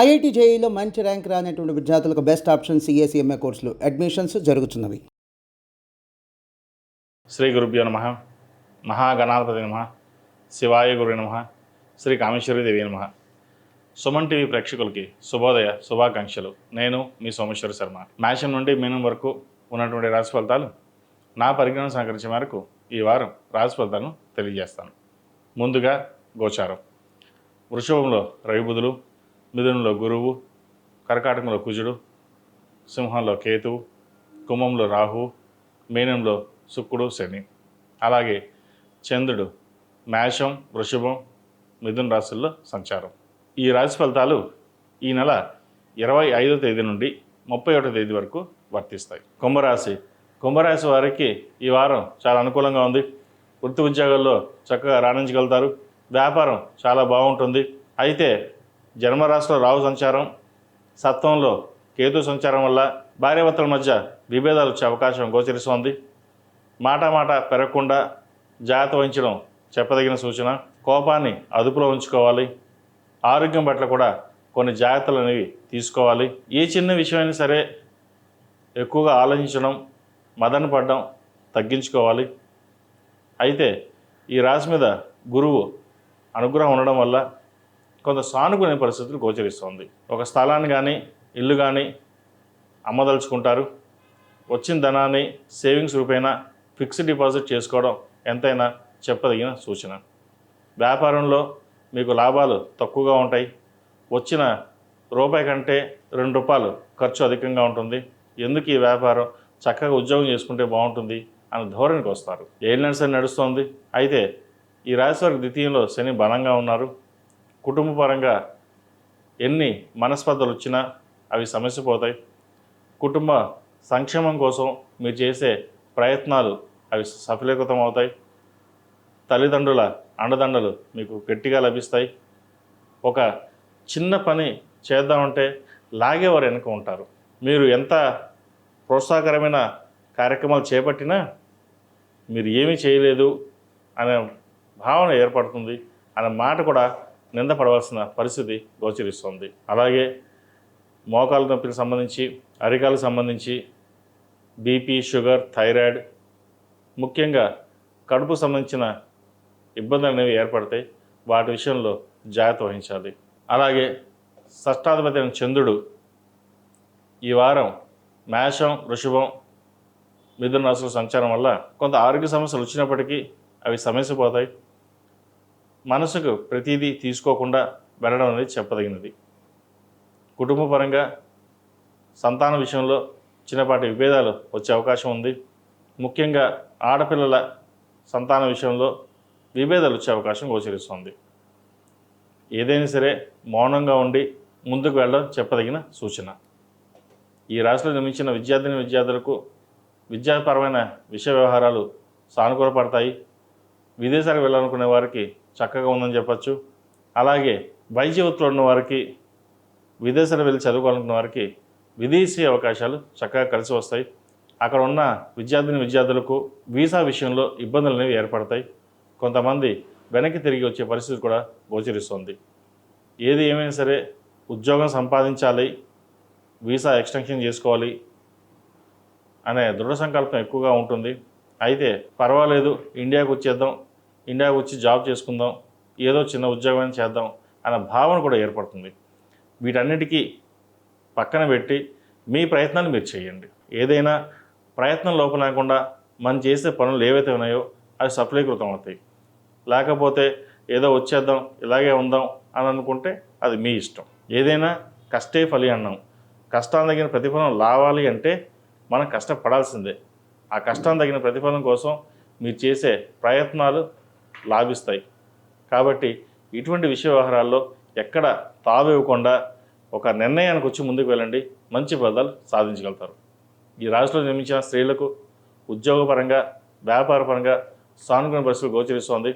IIT జేఈలో మంచి rank రానటువంటి విద్యార్థులకు బెస్ట్ ఆప్షన్ సిఎస్ఈఎంఏ కోర్సులు అడ్మిషన్స్ జరుగుతున్నవి. శ్రీ గురుభ్యో నమః. మహాగణాధిపతి నమః. శివాయ గురు నమః. శ్రీ కామేశ్వరి దేవి నమః. సుమన్ టీవీ ప్రేక్షకులకి శుభోదయ శుభాకాంక్షలు. నేను మీ సోమేశ్వర శర్మ. మేషం నుండి మీనం వరకు ఉన్నటువంటి రాశి ఫలితాలు నా పరిజ్ఞానం సహకరించే మేరకు ఈ వారం రాశి ఫలితాలను తెలియజేస్తాను. ముందుగా గోచారం. వృషభంలో రవి బుధులు, మిథునంలో గురువు, కర్కాటకంలో కుజుడు, సింహంలో కేతువు, కుంభంలో రాహువు, మీనంలో శుక్రుడు శని. అలాగే చంద్రుడు మేషం, వృషభం, మిథున రాశుల్లో సంచారం. ఈ రాశి ఫలితాలు ఈ నెల 25వ తేదీ నుండి 31వ తేదీ వరకు వర్తిస్తాయి. కుంభరాశి వారికి ఈ వారం చాలా అనుకూలంగా ఉంది. వృత్తి ఉద్యోగాల్లో చక్కగా రాణించగలుగుతారు. వ్యాపారం చాలా బాగుంటుంది. అయితే జన్మరాశిలో రాహు సంచారం, సప్తమంలో కేతు సంచారం వల్ల భార్యాభర్తల మధ్య విభేదాలు వచ్చే అవకాశం గోచరిస్తోంది. మాట పెరగకుండా జాగ్రత్త వహించడం చెప్పదగిన సూచన. కోపాన్ని అదుపులో ఉంచుకోవాలి. ఆరోగ్యం పట్ల కూడా కొన్ని జాగ్రత్తలు అనేవి తీసుకోవాలి. ఏ చిన్న విషయమైనా సరే ఎక్కువగా ఆలోచించడం, మదన పడడం తగ్గించుకోవాలి. అయితే ఈ రాశి మీద గురువు అనుగ్రహం ఉండడం వల్ల కొంత సానుకూల పరిస్థితులు గోచరిస్తుంది. ఒక స్థలాన్ని కానీ ఇల్లు కానీ అమ్మదలుచుకుంటారు. వచ్చిన ధనాన్ని సేవింగ్స్ రూపేణా ఫిక్స్డ్ డిపాజిట్ చేసుకోవడం ఎంతైనా చెప్పదగిన సూచన. వ్యాపారంలో మీకు లాభాలు తక్కువగా ఉంటాయి. వచ్చిన రూపాయి కంటే ₹2 ఖర్చు అధికంగా ఉంటుంది. ఎందుకు ఈ వ్యాపారం, చక్కగా ఉద్యోగం చేసుకుంటే బాగుంటుంది అనే ధోరణికి వస్తారు. ఏలినాడు శని నడుస్తోంది. అయితే ఈ రాశి వారికి ద్వితీయంలో శని బలంగా ఉన్నారు. కుటుంబ పరంగా ఎన్ని మనస్పర్ధలు వచ్చినా అవి సమస్యపోతాయి. కుటుంబ సంక్షేమం కోసం మీరు చేసే ప్రయత్నాలు అవి సఫలీకృతం అవుతాయి. తల్లిదండ్రుల అండదండలు మీకు గట్టిగా లభిస్తాయి. ఒక చిన్న పని చేద్దామంటే లాగేవారు వెనుక ఉంటారు. మీరు ఎంత ప్రోత్సాహకరమైన కార్యక్రమాలు చేపట్టినా మీరు ఏమీ చేయలేదు అనే భావన ఏర్పడుతుంది. అనే మాట కూడా నిందపడవలసిన పరిస్థితి గోచరిస్తుంది. అలాగే మోకాళ్ళ నొప్పికి సంబంధించి, అరికాలకు సంబంధించి బీపీ, షుగర్, థైరాయిడ్, ముఖ్యంగా కడుపు సంబంధించిన ఇబ్బందులు అనేవి ఏర్పడతాయి. వాటి విషయంలో జాగ్రత్త వహించాలి. అలాగే షష్టాధిపతి అయిన చంద్రుడు ఈ వారం మేషం, వృషభం, మిథున రాశుల సంచారం వల్ల కొంత ఆరోగ్య సమస్యలు వచ్చినప్పటికీ అవి సమస్యపోతాయి. మనసుకు ప్రతిదీ తీసుకోకుండా వెళ్ళడం అనేది చెప్పదగినది. కుటుంబ పరంగా సంతాన విషయంలో చిన్నపాటి విభేదాలు వచ్చే అవకాశం ఉంది. ముఖ్యంగా ఆడపిల్లల సంతాన విషయంలో విభేదాలు వచ్చే అవకాశం గోచరిస్తుంది. ఏదైనా సరే మౌనంగా ఉండి ముందుకు వెళ్ళడం చెప్పదగిన సూచన. ఈ రాశిలో జన్మించిన విద్యార్థులకు విద్యాపరమైన విషయ వ్యవహారాలు సానుకూలపడతాయి. విదేశాలకు వెళ్ళాలనుకునే వారికి చక్కగా ఉందని చెప్పచ్చు. అలాగే వైద్య వృత్తిలో ఉన్న వారికి, విదేశాలకు వెళ్ళి చదువుకోవాలనుకున్న వారికి విదేశీ అవకాశాలు చక్కగా కలిసి వస్తాయి. అక్కడ ఉన్న విద్యార్థులకు వీసా విషయంలో ఇబ్బందులు అనేవి ఏర్పడతాయి. కొంతమంది వెనక్కి తిరిగి వచ్చే పరిస్థితి కూడా గోచరిస్తుంది. ఏది ఏమైనా సరే ఉద్యోగం సంపాదించాలి, వీసా ఎక్స్టెన్షన్ చేసుకోవాలి అనే దృఢ సంకల్పం ఎక్కువగా ఉంటుంది. అయితే పర్వాలేదు, ఇండియాకు వచ్చి జాబ్ చేసుకుందాం, ఏదో చిన్న ఉద్యోగం చేద్దాం అనే భావన కూడా ఏర్పడుతుంది. వీటన్నిటికీ పక్కన పెట్టి మీ ప్రయత్నాన్ని మీరు చేయండి. ఏదైనా ప్రయత్నం లోపం లేకుండా మనం చేసే పనులు ఏవైతే ఉన్నాయో అవి సఫలీకృతం అవుతాయి. లేకపోతే ఏదో వచ్చేద్దాం, ఇలాగే ఉందాం అని అనుకుంటే అది మీ ఇష్టం. ఏదైనా కష్టే ఫలి అన్నాం. కష్టాన్ని తగిన ప్రతిఫలం రావాలి అంటే మనం కష్టపడాల్సిందే. ఆ కష్టాన్ని తగిన ప్రతిఫలం కోసం మీరు చేసే ప్రయత్నాలు లాభిస్తాయి. కాబట్టి ఇటువంటి విషయ వ్యవహారాల్లో ఎక్కడ తావివ్వకుండా ఒక నిర్ణయానికి వచ్చి ముందుకు వెళ్ళండి. మంచి ఫలితాలు సాధించగలుగుతారు. ఈ రాశిలో జన్మించిన స్త్రీలకు ఉద్యోగపరంగా, వ్యాపారపరంగా సానుకూల పరిస్థితులు గోచరిస్తోంది.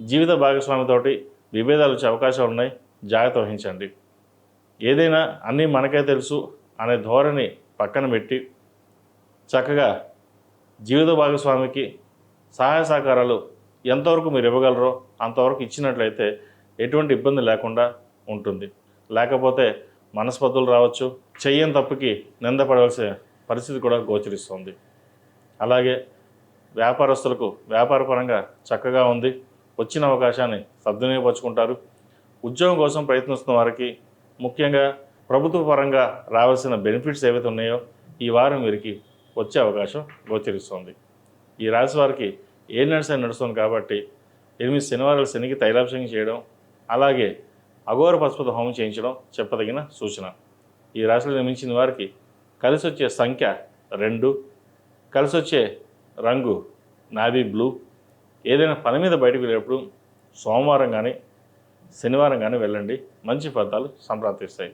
జీవిత భాగస్వామితోటి విభేదాలు వచ్చే అవకాశాలు ఉన్నాయి. జాగ్రత్త వహించండి. ఏదైనా అన్నీ మనకే తెలుసు అనే ధోరణి పక్కన పెట్టి చక్కగా జీవిత భాగస్వామికి సహాయ సహకారాలు ఎంతవరకు మీరు ఇవ్వగలరో అంతవరకు ఇచ్చినట్లయితే ఎటువంటి ఇబ్బంది లేకుండా ఉంటుంది. లేకపోతే మనస్పర్ధలు రావచ్చు, చెయ్యని తప్పుకి నిందపడవలసిన పరిస్థితి కూడా గోచరిస్తుంది. అలాగే వ్యాపారస్తులకు వ్యాపారపరంగా చక్కగా ఉంది, వచ్చిన అవకాశాన్ని సద్వినియోగపరుచుకుంటారు. ఉద్యోగం కోసం ప్రయత్నిస్తున్న వారికి ముఖ్యంగా ప్రభుత్వ పరంగా రావాల్సిన బెనిఫిట్స్ ఏవైతే ఉన్నాయో ఈ వారం వీరికి వచ్చే అవకాశం గోచరిస్తుంది. ఈ రాశి వారికి ఏలినాటి నడుస్తుంది కాబట్టి 8 శనివారాలు శనికి తైలాభిషేకం చేయడం, అలాగే అఘోర పశుపతి హోమం చేయించడం చెప్పదగిన సూచన. ఈ రాశిలో నిర్మించిన వారికి కలిసి వచ్చే సంఖ్య 2, కలిసి వచ్చే రంగు నావీ బ్లూ. ఏదైనా పని మీద బయటకు వెళ్ళేటప్పుడు సోమవారం కానీ శనివారం కానీ వెళ్ళండి, మంచి ఫలితాలు సంప్రాప్తిస్తాయి.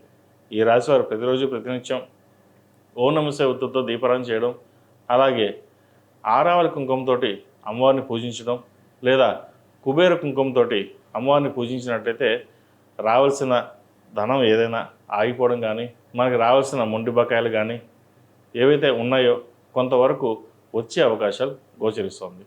ఈ రాశి వారు ప్రతిరోజు ప్రతినిత్యం ఓం నమస్తే ఒత్తుతో దీపారాధన చేయడం, అలాగే ఆరావళి కుంకుమతోటి అమ్మవారిని పూజించడం, లేదా కుబేర కుంకుమతోటి అమ్మవారిని పూజించినట్లయితే రావాల్సిన ధనం ఏదైనా ఆగిపోవడం కానీ, మనకి రావాల్సిన మొండి బకాయిలు కానీ ఏవైతే ఉన్నాయో కొంతవరకు వచ్చే అవకాశాలు గోచరిస్తుంది.